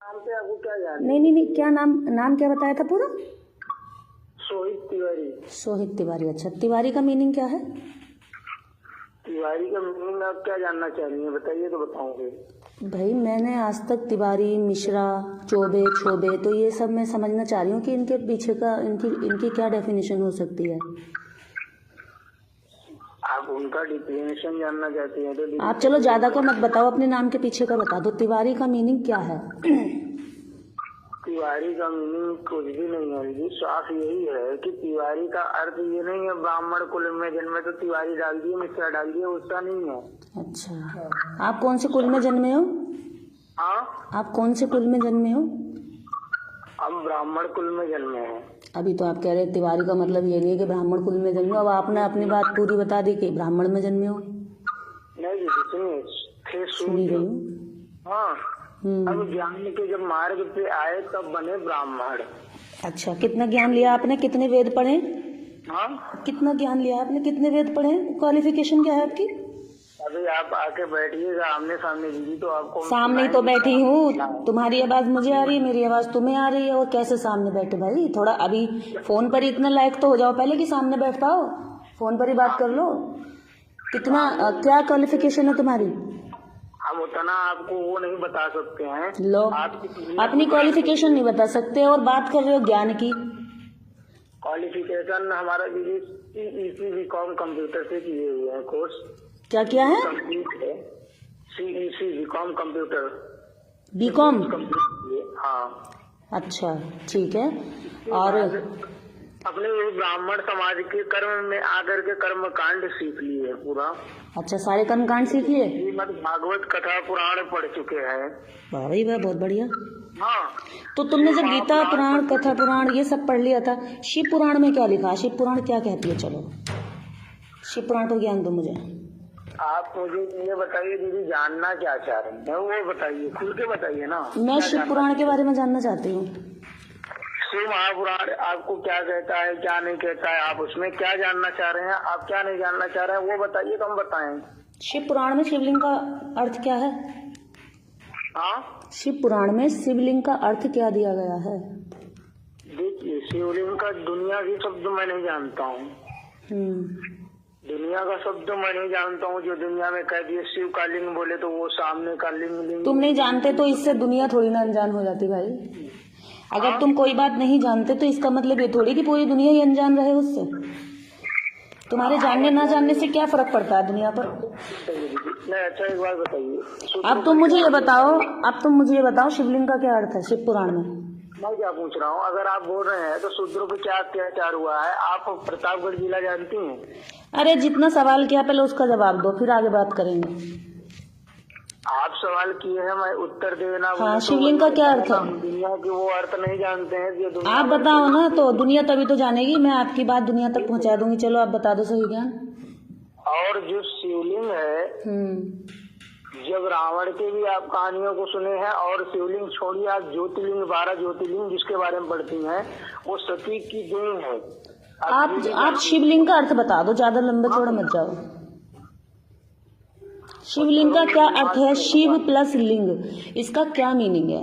नाम पे आपको क्या याद है? नहीं नहीं नहीं, क्या नाम नाम क्या बताया था पूरा? सोहित तिवारी। सोहित तिवारी। अच्छा, तिवारी का मीनिंग क्या है? तिवारी का मीनिंग आप क्या जानना चाह रही हैं, बताइए तो बताऊंगे। भाई मैंने आज तक तिवारी, मिश्रा, चौबे, छोबे, तो ये सब मैं समझना चाह रही हूँ कि इनके पीछे का इनकी क्या डेफिनेशन हो सकती है। आप उनका डिफिनेशन जानना चाहती हैं तो आप चलो ज्यादा का मत बताओ, अपने नाम के पीछे का बता दो। तिवारी का मीनिंग क्या है? तिवारी का मीनिंग कुछ भी नहीं है जी, साफ यही है कि तिवारी का अर्थ ये नहीं है ब्राह्मण कुल में जन्मे तो तिवारी डाल दिए, मिश्रा डाल दिए, उसका नहीं है। अच्छा, आप कौन से कुल में जन्मे हो? हाँ, आप कौन से कुल में जन्मे हो? हम ब्राह्मण कुल में जन्मे हैं। अभी तो आप कह रहे तिवारी का मतलब ये नहीं है कि ब्राह्मण कुल में जन्मे हो। अब आपने अपनी बात पूरी बता दी कि ब्राह्मण में जन्मे हो। नहीं जी, सुनिए, थे सुनी रही सूर्य। हूँ। हाँ, अब ज्ञान के जब मार्ग पे आए तब बने ब्राह्मण। अच्छा, कितना ज्ञान लिया आपने? कितने वेद पढ़े? हाँ, कितना ज्ञान लिया आपने? कितने वेद पढ़े? क्वालिफिकेशन क्या है आपकी? अभी आप आके बैठिएगा आमने सामने दीदी तो आपको सामने ही तो बैठी हूँ। तुम्हारी आवाज मुझे आ रही है, मेरी आवाज तुम्हें आ रही है। और कैसे सामने बैठे भाई? थोड़ा अभी फोन पर इतना लायक तो हो जाओ पहले कि सामने बैठ पाओ। फोन पर ही बात कर लो। कितना क्या क्वालिफिकेशन है तुम्हारी? हम उतना आपको वो नहीं बता सकते हैं। लो, अपनी क्वालिफिकेशन नहीं बता सकते और बात कर रहे हो ज्ञान की। क्वालिफिकेशन हमारा दीदी CEC बीकॉम कंप्यूटर से किए हुए हैं कोर्स। क्या किया है? कंप्लीट है, CEC बीकॉम कंप्यूटर। बीकॉम? हाँ। अच्छा, ठीक है। और अपने ब्राह्मण समाज के कर्म में आकर के कर्म कांड सीख लिए पूरा। अच्छा, सारे कर्म कांड सीख लिए? श्रीमद् भागवत कथा पुराण पढ़ चुके हैं। वाह भाई वाह, बहुत बढ़िया। हाँ, तो तुमने जब गीता पुराण, कथा पुराण ये सब पढ़ लिया था, शिव पुराण में क्या लिखा? शिव पुराण क्या कहती है? चलो शिव पुराण पर ज्ञान दो मुझे। आप मुझे ये बताइए दीदी, जानना क्या चाह रहे हैं वो बताइए, खुल के बताइए ना। मैं शिव पुराण के बारे में जानना चाहती हूँ। शिव महापुराण आपको क्या कहता है, क्या नहीं कहता है, आप उसमें क्या जानना चाह रहे हैं, आप क्या नहीं जानना चाह रहे हैं वो बताइए तो हम बताएं। शिव पुराण में शिवलिंग का अर्थ क्या है? हाँ, शिव पुराण में शिवलिंग का अर्थ क्या दिया गया है? देखिए, शिवलिंग का दुनिया की शब्द मैं नहीं जानता हूँ। दुनिया का शब्द मैं नहीं जानता हूँ। जो दुनिया में कह दिए शिव का लिंग बोले तो वो सामने का लिंग तुम नहीं जानते तो इससे दुनिया थोड़ी ना अनजान हो जाती भाई। अगर तुम कोई बात नहीं जानते तो इसका मतलब ये थोड़ी कि पूरी दुनिया ही अनजान रहे उससे। तुम्हारे जानने ना जानने से क्या फर्क पड़ता है दुनिया पर? नहीं, अच्छा एक बात बताइए। अब तुम मुझे ये बताओ शिवलिंग का क्या अर्थ है शिव पुराण में? मैं क्या पूछ रहा हूँ, अगर आप बोल रहे हैं तो शूद्रों पे क्या अत्याचार हुआ है? आप प्रतापगढ़ जिला जानती हैं? अरे जितना सवाल किया पहले उसका जवाब दो, फिर आगे बात करेंगे। आप सवाल किए हैं, मैं उत्तर देना। हाँ, शिवलिंग का क्या अर्थ है? दुनिया के वो अर्थ नहीं जानते हैं जो दुनिया। आप बताओ ना, तो दुनिया तभी तो जानेगी। मैं आपकी बात दुनिया तक पहुंचा दूंगी। चलो आप बता दो सही ज्ञान। और जो शिवलिंग है, जब रावण के भी आप कहानियों को सुने हैं, और शिवलिंग छोड़िए, आप ज्योतिर्लिंग 12 ज्योतिर्लिंग जिसके बारे में पढ़ती हैं वो सती की देन है। आप शिवलिंग का अर्थ बता दो, ज्यादा लंबे चौड़े मत जाओ। शिवलिंग का क्या अर्थ है? शिव प्लस लिंग, इसका क्या मीनिंग है?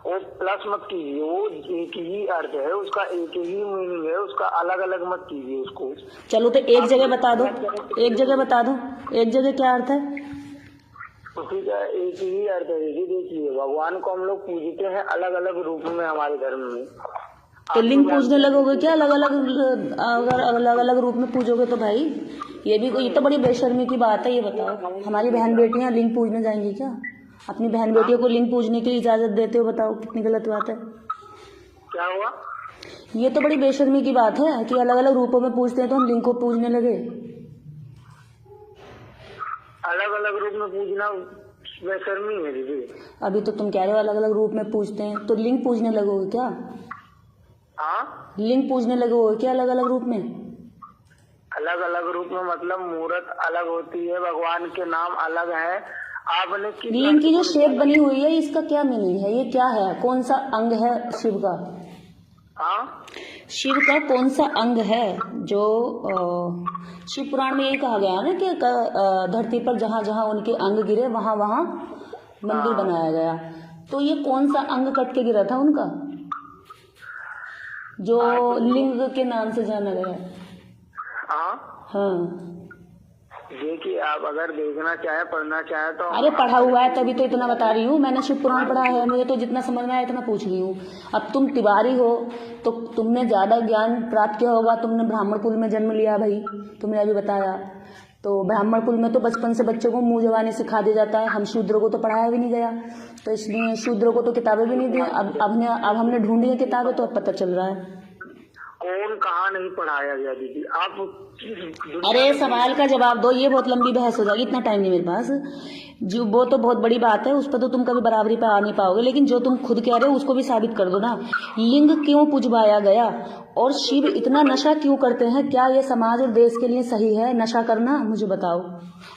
वो प्लस मत कीजिए, वो एक ही अर्थ है उसका, एक ही मीनिंग है उसका, अलग अलग मत कीजिए उसको। चलो तो एक जगह बता दो, एक जगह बता दो, एक जगह क्या अर्थ है? ठीक है, एक ही अर्थ है। देखिए, भगवान को हम लोग पूजते हैं अलग अलग रूप में हमारे धर्म में। तो लिंग पूजने लगोगे क्या अलग अलग? अगर अलग अलग रूप में पूजोगे तो भाई ये तो बड़ी बेशर्मी की बात है। ये बताओ, हमारी बहन बेटियां लिंग पूजने जाएंगी क्या? अपनी बहन बेटियों को लिंग पूजने की इजाजत देते हो? बताओ कितनी गलत बात है। क्या हुआ? ये तो बड़ी बेशर्मी की बात है कि अलग अलग रूपों में पूजते हैं तो हम लिंग को पूजने लगे। अलग अलग रूप में पूजना बेशर्मी है दीदी। अभी तो तुम कह रहे हो अलग अलग रूप में पूजते हैं, तो लिंग पूजने लगोगे क्या? हाँ, लिंग पूजने लगोगे क्या अलग अलग रूप में? अलग अलग रूप में मतलब मूर्त अलग होती है, भगवान के नाम अलग है। आपने लिंग की जो शेप बनी हुई है इसका क्या मीनिंग है? ये क्या है? कौन सा अंग है शिव का? हाँ, शिव का कौन सा अंग है जो शिव पुराण में यही कहा गया है ना कि धरती पर जहाँ जहाँ उनके अंग गिरे वहाँ वहाँ मंदिर बनाया गया। तो ये कौन सा अंग कट के गिरा था उनका जो लिंग के नाम से जाना गया? हाँ देखिए, आप अगर देखना चाहे, पढ़ना चाहे तो। अरे पढ़ा हुआ है तभी तो इतना बता रही हूँ, मैंने शिव पुराण पढ़ा है, मुझे तो जितना समझ में आया इतना पूछ रही हूँ। अब तुम तिवारी हो तो तुमने ज्यादा ज्ञान प्राप्त किया होगा, तुमने ब्राह्मण कुल में जन्म लिया भाई, तुमने अभी बताया। तो ब्राह्मण कुल में तो बचपन से बच्चों को मुंह जबानी सिखा दिया जाता है, हम शूद्रों को तो पढ़ाया भी नहीं गया, तो इसलिए शूद्रों को तो किताबें भी नहीं दी। अब हमने ढूंढी है किताबें तो अब पता चल रहा है। कौन कहाँ नहीं पढ़ाया गया दीदी, आप अरे सवाल का जवाब दो, ये बहुत लंबी बहस हो जाएगी, इतना टाइम नहीं मेरे पास। जो वो तो बहुत बड़ी बात है, उस पर तो तुम कभी बराबरी पे आ नहीं पाओगे, लेकिन जो तुम खुद कह रहे हो उसको भी साबित कर दो ना। लिंग क्यों पुजवाया गया और शिव इतना नशा क्यों करते हैं? क्या ये समाज और देश के लिए सही है नशा करना? मुझे बताओ।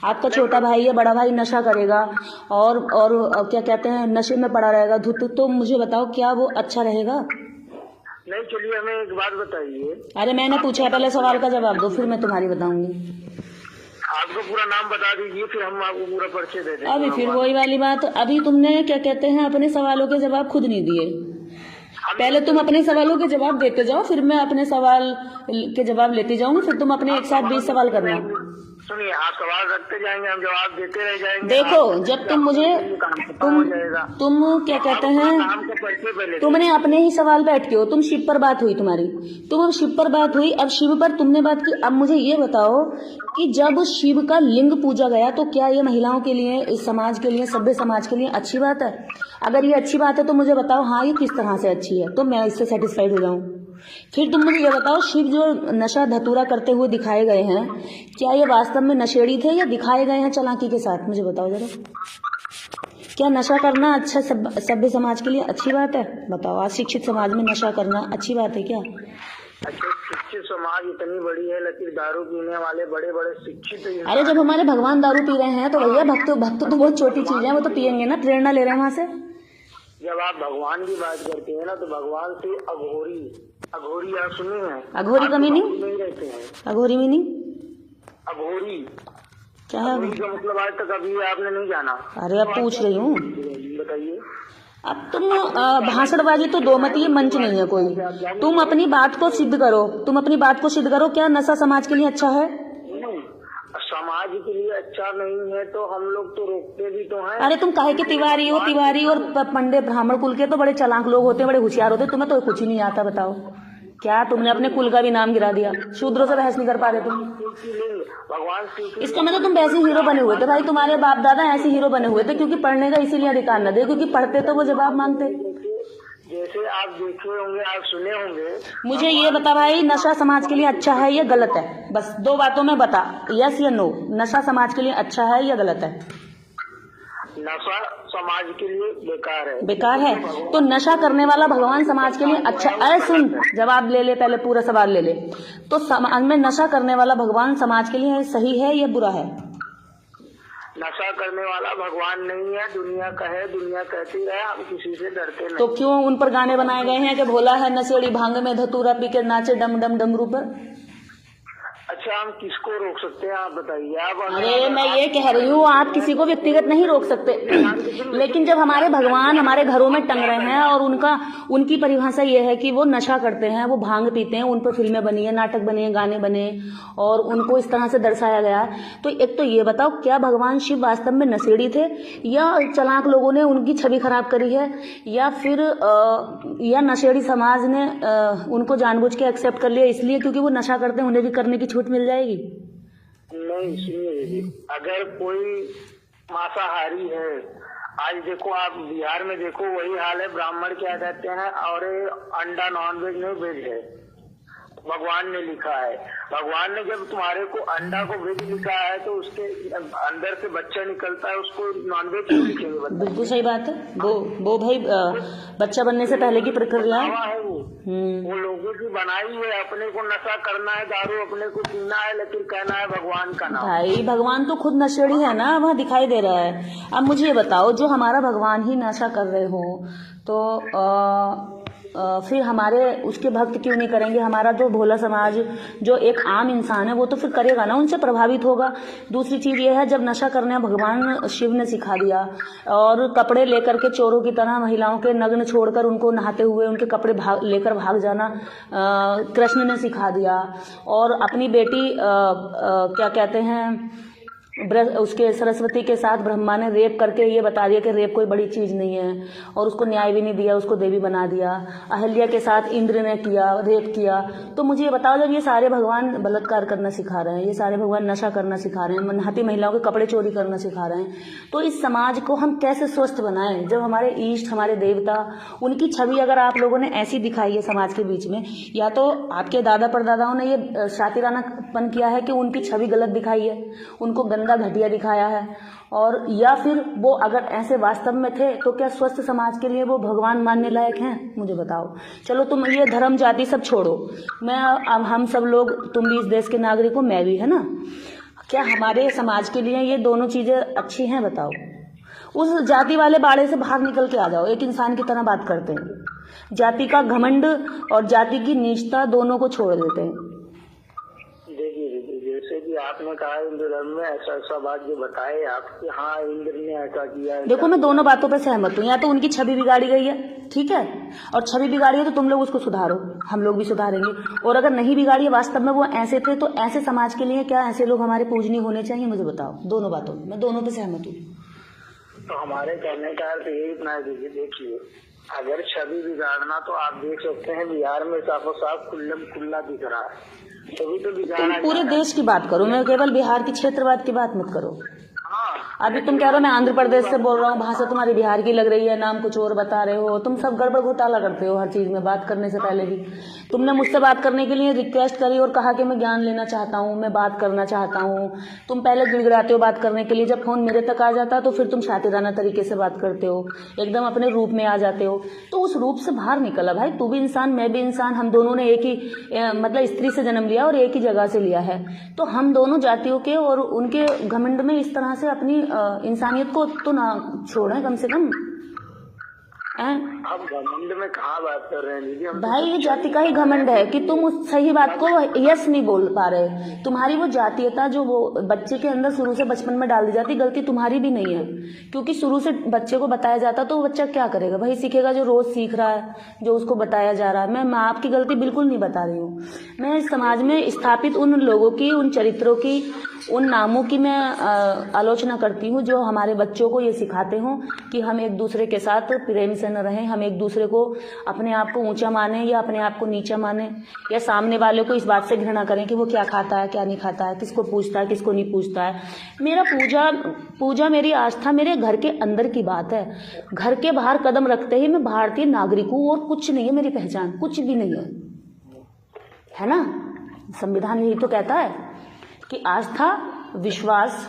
आपका छोटा भाई है, बड़ा भाई नशा करेगा और क्या कहते हैं नशे में पड़ा रहेगा धुत, तो मुझे बताओ क्या वो अच्छा रहेगा? नहीं, चलिए हमें एक बात बताइए। अरे मैंने पूछा, पहले सवाल का जवाब दो फिर मैं तुम्हारी बताऊंगी। आपको पूरा नाम बता दीजिए, फिर हम आपको पूरा परिचय दे देंगे। अभी फिर वही वाली बात, अभी तुमने क्या कहते हैं अपने सवालों के जवाब खुद नहीं दिए। पहले तुम अपने सवालों के जवाब देते जाओ, फिर मैं अपने सवाल के जवाब लेती जाऊंगी, फिर तुम अपने एक साथ 20 सवाल करना। सुनिए, आप सवाल रखते जाएंगे, हम जवाब देते रह जाएंगे। देखो, जब तुम मुझे तुम क्या कहते हैं, तुमने अपने ही सवाल पे अटके हो। तुम शिव पर बात हुई तुम्हारी, तुम अब शिव पर बात हुई, अब शिव पर तुमने बात की। अब मुझे ये बताओ कि जब शिव का लिंग पूजा गया तो क्या ये महिलाओं के लिए, इस समाज के लिए, सभ्य समाज के लिए अच्छी बात है? अगर ये अच्छी बात है तो मुझे बताओ, हाँ ये किस तरह से अच्छी है, तो मैं इससे सेटिस्फाइड हो जाऊं। फिर तुम मुझे ये बताओ, शिव जो नशा धतूरा करते हुए दिखाए गए हैं, क्या ये वास्तव में नशेड़ी थे या दिखाए गए हैं चालाकी के साथ? मुझे बताओ जरा, क्या नशा करना अच्छा सभ्य समाज के लिए अच्छी बात है? बताओ, आज शिक्षित समाज में नशा करना अच्छी बात है क्या? अच्छा, शिक्षित समाज इतनी बड़ी है, लेकिन दारू पीने वाले बड़े बड़े शिक्षित। अरे जब हमारे भगवान दारू पी रहे हैं तो भैया भक्त तो बहुत छोटी चीज है, वो तो पियेंगे ना, प्रेरणा ले रहे हैं वहां से। जब आप भगवान की बात करते हैं ना, तो भगवान से अघोरी आप सुने हैं? अघोरी का मीनिंग नहीं रहते हैं। अघोरी मीनिंग अघोरी क्या है? अघोरी का मतलब आज तक अभी आपने नहीं जाना? अरे अब पूछ रही हूँ, बताइए। अब तुम भाषणबाजी तो दो मत, ये मंच नहीं है कोई। तुम अपनी बात को सिद्ध करो, तुम अपनी बात को सिद्ध करो। क्या नशा समाज के लिए अच्छा है? समाज के लिए अच्छा नहीं है तो हम लोग तो रोकते भी तो हैं। अरे तुम काहे के तिवारी हो? तिवारी और पंडित ब्राह्मण कुल के तो बड़े चालाक लोग होते हैं, बड़े होशियार होते हैं, तुम्हें तो कुछ ही नहीं आता। बताओ, क्या तुमने अपने कुल का भी नाम गिरा दिया? शूद्रों से बहस नहीं कर पा रहे तुम। भगवान इसका मतलब तुम वैसे हीरो बने हुए थे भाई, तुम्हारे बाप दादा ऐसे हीरो बने हुए थे, क्योंकि पढ़ने का इसीलिए अधिकार न दे, क्योंकि पढ़ते तो वो जवाब मांगते। जैसे आप देखे होंगे, आप सुने होंगे। मुझे ये बता भाई, नशा समाज के लिए अच्छा है या गलत है? बस 2 बातों में बता, यस या नो। नशा समाज के लिए अच्छा है या गलत है? नशा समाज के लिए बेकार है। बेकार है तो नशा करने वाला भगवान समाज के लिए अच्छा? अरे सुन, जवाब ले ले, पहले पूरा सवाल ले ले। तो समाज में नशा करने वाला भगवान समाज के लिए सही है या बुरा है? नशा करने वाला भगवान नहीं है, दुनिया का है, दुनिया कहती है, हम किसी से डरते नहीं। तो क्यों उन पर गाने बनाए गए हैं कि भोला है नशेड़ी, भांग में धतूरा पी के नाचे डम डम डमरू पर? अच्छा, हम किसको रोक सकते हैं आप बताइए। आप अरे मैं ये कह रही हूँ, आप किसी को व्यक्तिगत नहीं रोक सकते, लेकिन जब हमारे भगवान हमारे घरों में टंग रहे हैं और उनकी परिभाषा ये है कि वो नशा करते हैं, वो भांग पीते हैं, उन पर फिल्में बनी है, नाटक बने हैं, गाने बने और उनको इस तरह से दर्शाया गया, तो एक तो ये बताओ, क्या भगवान शिव वास्तव में नशेड़ी थे या चालाक लोगों ने उनकी छवि खराब करी है, या फिर या नशेड़ी समाज ने उनको जानबूझ के एक्सेप्ट कर लिया इसलिए क्योंकि वो नशा करते हैं, उन्हें भी करने की छूट मिल जाएगी? नहीं, सुनिए, अगर कोई मांसाहारी है, आज देखो आप बिहार में देखो वही हाल है, ब्राह्मण क्या कहते हैं, और अंडा नॉनवेज नहीं वेज है, भगवान ने लिखा है। भगवान ने जब तुम्हारे को अंडा को वेज लिखा है तो उसके अंदर से बच्चा निकलता है, उसको नॉनवेज क्यों लिखेंगे? बिल्कुल सही बात है, वो भाई बच्चा बनने से पहले की प्रक्रिया है वो लोगों की बनाई है। अपने को नशा करना है, दारू अपने को पीना है, लेकिन कहना है भगवान का नाम। भाई भगवान तो खुद नशेड़ी है ना, वहाँ दिखाई दे रहा है। अब मुझे ये बताओ, जो हमारा भगवान ही नशा कर रहे हो तो फिर हमारे उसके भक्त क्यों नहीं करेंगे? हमारा जो भोला समाज, जो एक आम इंसान है, वो तो फिर करेगा ना, उनसे प्रभावित होगा। दूसरी चीज़ ये है, जब नशा करने भगवान शिव ने सिखा दिया, और कपड़े लेकर के चोरों की तरह महिलाओं के नग्न छोड़कर उनको नहाते हुए उनके कपड़े लेकर भाग जाना कृष्ण ने सिखा दिया। और अपनी बेटी क्या कहते हैं, उसके सरस्वती के साथ ब्रह्मा ने रेप करके ये बता दिया कि रेप कोई बड़ी चीज़ नहीं है, और उसको न्याय भी नहीं दिया, उसको देवी बना दिया। अहल्या के साथ इंद्र ने किया, रेप किया। तो मुझे ये बताओ, जब ये सारे भगवान बलात्कार करना सिखा रहे हैं, ये सारे भगवान नशा करना सिखा रहे हैं, नहाती महिलाओं के कपड़े चोरी करना सिखा रहे हैं, तो इस समाज को हम कैसे स्वस्थ बनाएं? जब हमारे इष्ट, हमारे देवता, उनकी छवि अगर आप लोगों ने ऐसी दिखाई है समाज के बीच में, या तो आपके दादा परदादाओं ने ये शातिरानापन किया है कि उनकी छवि गलत दिखाई है, उनको गंदा घटिया दिखाया है, और या फिर वो अगर ऐसे वास्तव में थे तो क्या स्वस्थ समाज के लिए वो भगवान मानने लायक हैं? मुझे बताओ। चलो तुम ये धर्म जाति सब छोड़ो, मैं अब हम सब लोग, तुम भी इस देश के नागरिक हो, मैं भी, है ना? क्या हमारे समाज के लिए ये दोनों चीजें अच्छी हैं? बताओ। उस जाति वाले बाड़े से बाहर निकल के आ जाओ, एक इंसान की तरह बात करते हैं। जाति का घमंड और जाति की नीचता दोनों को छोड़ देते हैं। जैसे कि आपने कहा हिंदू धर्म में ऐसा बात जो बताए आपके, हाँ इंद्र ने ऐसा किया। देखो मैं दोनों बातों पे सहमत हूँ। या तो उनकी छवि बिगाड़ी गई है, ठीक है, और छवि बिगाड़ी है तो तुम लोग उसको सुधारो, हम लोग भी सुधारेंगे। और अगर नहीं बिगाड़ी है, वास्तव में वो ऐसे थे, तो ऐसे समाज के लिए क्या ऐसे लोग हमारे पूजनीय होने चाहिए? मुझे बताओ। दोनों बातों में मैं दोनों पे सहमत हूँ। तो हमारे कहने का अर्थ यही इतना दीजिए, देखिए अगर छवि बिगाड़ना, तो आप देख सकते हैं बिहार में साफो साफ खुल्ला दिख रहा है, तभी तो बिगाड़ा। पूरे देश की बात करो, मैं केवल बिहार की क्षेत्रवाद की बात मत करो। हाँ, अभी तुम कह रहे हो मैं आंध्र प्रदेश से बोल रहा हूँ, भाषा तुम्हारी बिहार की लग रही है, नाम कुछ और बता रहे हो। तुम सब गड़बड़ घोटाला करते हो हर चीज में, बात करने से पहले भी। तुमने मुझसे बात करने के लिए रिक्वेस्ट करी और कहा कि मैं ज्ञान लेना चाहता हूँ, मैं बात करना चाहता हूँ। तुम पहले गिड़गिड़ाते हो बात करने के लिए, जब फोन मेरे तक आ जाता तो फिर तुम शातिराना तरीके से बात करते हो, एकदम अपने रूप में आ जाते हो। तो उस रूप से बाहर निकला भाई, तू भी इंसान, मैं भी इंसान, हम दोनों ने एक ही मतलब स्त्री से जन्म लिया और एक ही जगह से लिया है। तो हम दोनों जातियों के और उनके घमंड में इस तरह से अपनी इंसानियत को तो ना छोड़ें कम से कम। आप घमंड में कहाँ बात कर रहे हैं दीदी? भाई ये जाति का ही घमंड है कि तुम उस सही बात को यस नहीं बोल पा रहे। तुम्हारी वो जातीयता जो वो बच्चे के अंदर शुरू से बचपन में डाल दी जाती, गलती तुम्हारी भी नहीं है, क्योंकि शुरू से बच्चे को बताया जाता तो वो बच्चा क्या करेगा? वही सीखेगा जो रोज सीख रहा है, जो उसको बताया जा रहा है। मैं माँ बाप की गलती बिल्कुल नहीं बता रही हूँ। मैं इस समाज में स्थापित उन लोगों की, उन चरित्रों की, उन नामों की मैं आलोचना करती हूँ जो हमारे बच्चों को ये सिखाते हों कि हम एक दूसरे के साथ प्रेम से न रहें, हम एक दूसरे को अपने आप को ऊंचा माने या अपने आप को नीचा माने, या सामने वाले को इस बात से घृणा करें कि वो क्या खाता है, क्या नहीं खाता है, किसको पूछता है, किसको नहीं पूछता है। मेरा पूजा मेरी आस्था मेरे घर के अंदर की बात है। घर के बाहर कदम रखते ही मैं भारतीय नागरिक हूँ, और कुछ नहीं है मेरी पहचान, कुछ भी नहीं है ना? संविधान यही तो कहता है कि आस्था, विश्वास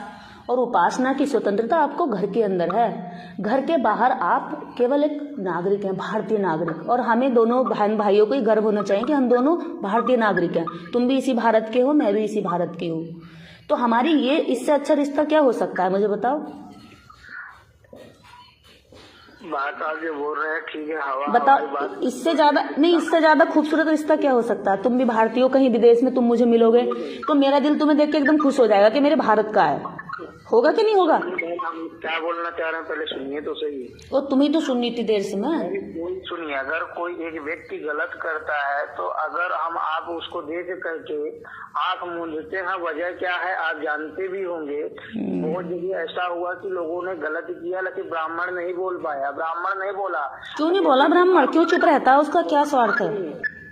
और उपासना की स्वतंत्रता आपको घर के अंदर है। घर के बाहर आप केवल एक नागरिक हैं, भारतीय नागरिक। और हमें दोनों बहन भाइयों को ही गर्व होना चाहिए कि हम दोनों भारतीय नागरिक हैं। तुम भी इसी भारत के हो, मैं भी इसी भारत की हूँ। तो हमारी ये इससे अच्छा रिश्ता क्या हो सकता है? मुझे बताओ। बात आप जो बोल रहे हैं ठीक है, हवा बताओ, इससे ज्यादा नहीं, इससे ज्यादा खूबसूरत रिश्ता क्या हो सकता है? तुम भी भारतीय हो, कहीं विदेश में तुम मुझे मिलोगे तो मेरा दिल तुम्हें देख के एकदम खुश हो जाएगा कि मेरे भारत का है। होगा कि नहीं होगा? हम क्या बोलना चाह रहे हैं पहले सुनिए तो सही। वो तुम ही तो सुननी थी देर से। मैं सुनिए, अगर कोई एक व्यक्ति गलत करता है तो अगर हम आप उसको देख करके आंख मूंदते हैं, वजह क्या है आप जानते भी होंगे। बहुत जगह ऐसा हुआ कि लोगों ने गलत किया, लेकिन ब्राह्मण नहीं बोल पाया, ब्राह्मण नहीं बोला। क्यों नहीं बोला? ब्राह्मण क्यों चुप रहता है? उसका क्या स्वार्थ है?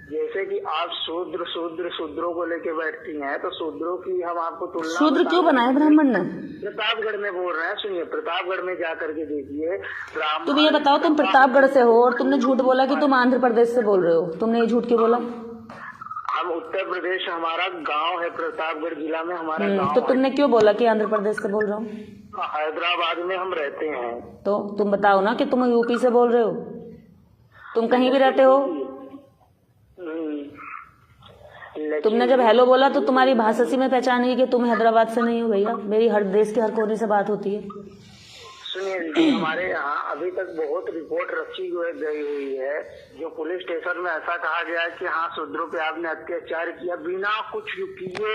जैसे कि आप शूद्रों को लेके बैठती हैं, तो शूद्रों की हम आपको तुलना, शूद्र क्यों बनाया ब्राह्मण ने? प्रतापगढ़ में बोल रहे हैं, सुनिए, प्रतापगढ़ में जा करके देखिए। तुम ये बताओ, तुम प्रतापगढ़ से हो और तुमने झूठ बोला कि तुम आंध्र प्रदेश से बोल रहे हो। तुमने ये झूठ क्यों बोला? हम उत्तर प्रदेश, हमारा गांव है प्रतापगढ़ जिला में हमारा गांव। तो तुमने क्यों बोला कि आंध्र प्रदेश से बोल रहा हूँ? हैदराबाद में हम रहते हैं। तो तुम बताओ ना कि तुम यूपी से बोल रहे हो। तुम कहीं भी रहते हो। तुमने जब हेलो बोला तो तुम्हारी भाषा से मैं पहचानी कि तुम हैदराबाद से नहीं हो। भैया, मेरी हर देश के हर कोने से बात होती है। सुनिए दीदी, हमारे यहाँ अभी तक बहुत रिपोर्ट रखी गई हुई है, जो पुलिस स्टेशन में ऐसा कहा गया है कि हाँ शूद्रों पे आपने अत्याचार किया बिना कुछ किए।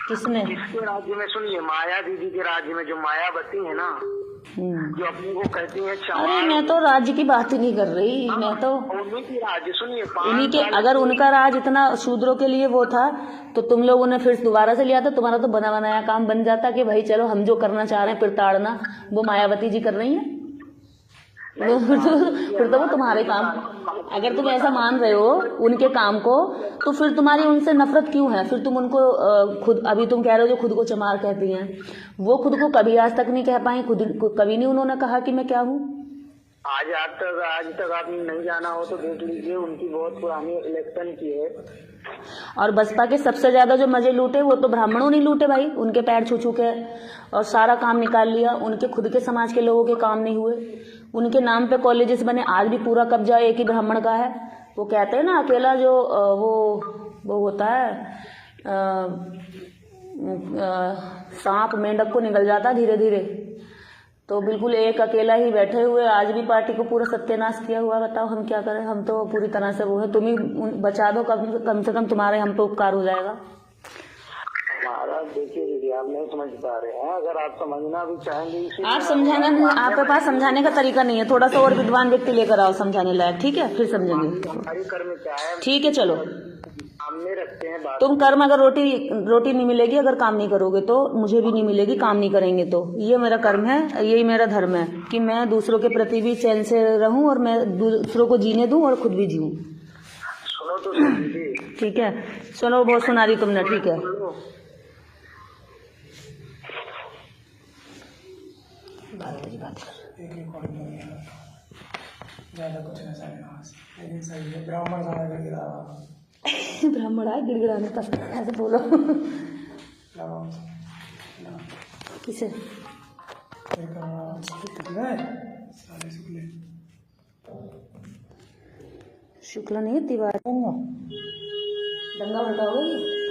किसने? किसके राज्य में? सुनिए, माया दीदी के राज्य में, जो मायावती है ना, जो अपने को कहती है अरे मैं तो राज्य की बात ही नहीं कर रही, मैं तो उन्हीं की राज्य। सुनिए, उन्हीं के, अगर उनका राज इतना शूद्रों के लिए वो था तो तुम लोगों ने फिर दोबारा से लिया था। तुम्हारा तो बना बनाया काम बन जाता कि भाई चलो हम जो करना चाह रहे हैं पिरताड़ना, वो मायावती जी कर रही है। फिर तो वो तुम्हारे काम, अगर तुम ऐसा मान रहे हो उनके काम को, तो फिर तुम्हारी उनसे नफरत क्यों है? फिर तुम उनको खुद, अभी तुम कह रहे हो जो खुद को चमार कहती हैं, वो खुद को कभी आज तक नहीं कह पाई, खुद कभी नहीं उन्होंने कहा कि मैं क्या हूँ। आज तक आपने नहीं जाना हो तो देख लीजिए, उनकी बहुत पुरानी इलेक्शन की है। और बसपा के सबसे ज्यादा जो मजे लूटे वो तो ब्राह्मणों नहीं लूटे भाई, उनके पैर छू छू के और सारा काम निकाल लिया। उनके खुद के समाज के लोगों के काम नहीं हुए, उनके नाम पे कॉलेजेस बने, आज भी पूरा कब्जा एक ही ब्राह्मण का है। वो कहते हैं ना अकेला जो वो होता है, सांप मेंढक को निगल जाता धीरे धीरे, तो बिल्कुल एक अकेला ही बैठे हुए आज भी पार्टी को पूरा सत्यानाश किया हुआ। बताओ हम क्या करें? हम तो पूरी तरह से वो है, तुम ही बचा दो, कम से कम तुम्हारे हम पे उपकार हो जाएगा। महाराज देखिए दीदी, आप नहीं समझ पा रहे हैं, अगर आप समझना भी चाहेंगे। आप समझाना नहीं, आपके पास समझाने का तरीका नहीं है, थोड़ा सा और विद्वान व्यक्ति लेकर आओ समझाने लायक, ठीक है? फिर समझेंगे। हमारी कर्म क्या है, ठीक है चलो, सामने रखते हैं बात। तुम कर्म, अगर रोटी नहीं मिलेगी अगर काम नहीं करोगे तो, मुझे भी नहीं मिलेगी काम नहीं करेंगे तो। ये मेरा कर्म है, यही मेरा धर्म है कि मैं दूसरों के प्रति भी चैन से रहूं और मैं दूसरों को जीने दूं और खुद भी जीऊं। सुनो तो सही, ठीक है? सुनो, बहुत सुना रही तुमने, ठीक है? ज़्यादा कुछ ऐसा नहीं, लेकिन सही है। ब्राह्मण ज़्यादा गिड़गिड़ा ब्राह्मण है गिड़गिड़ाने का, ऐसे बोलो। किसे? शुक्ला नहीं है, तिवारी। दंगा भड़का होगा ये।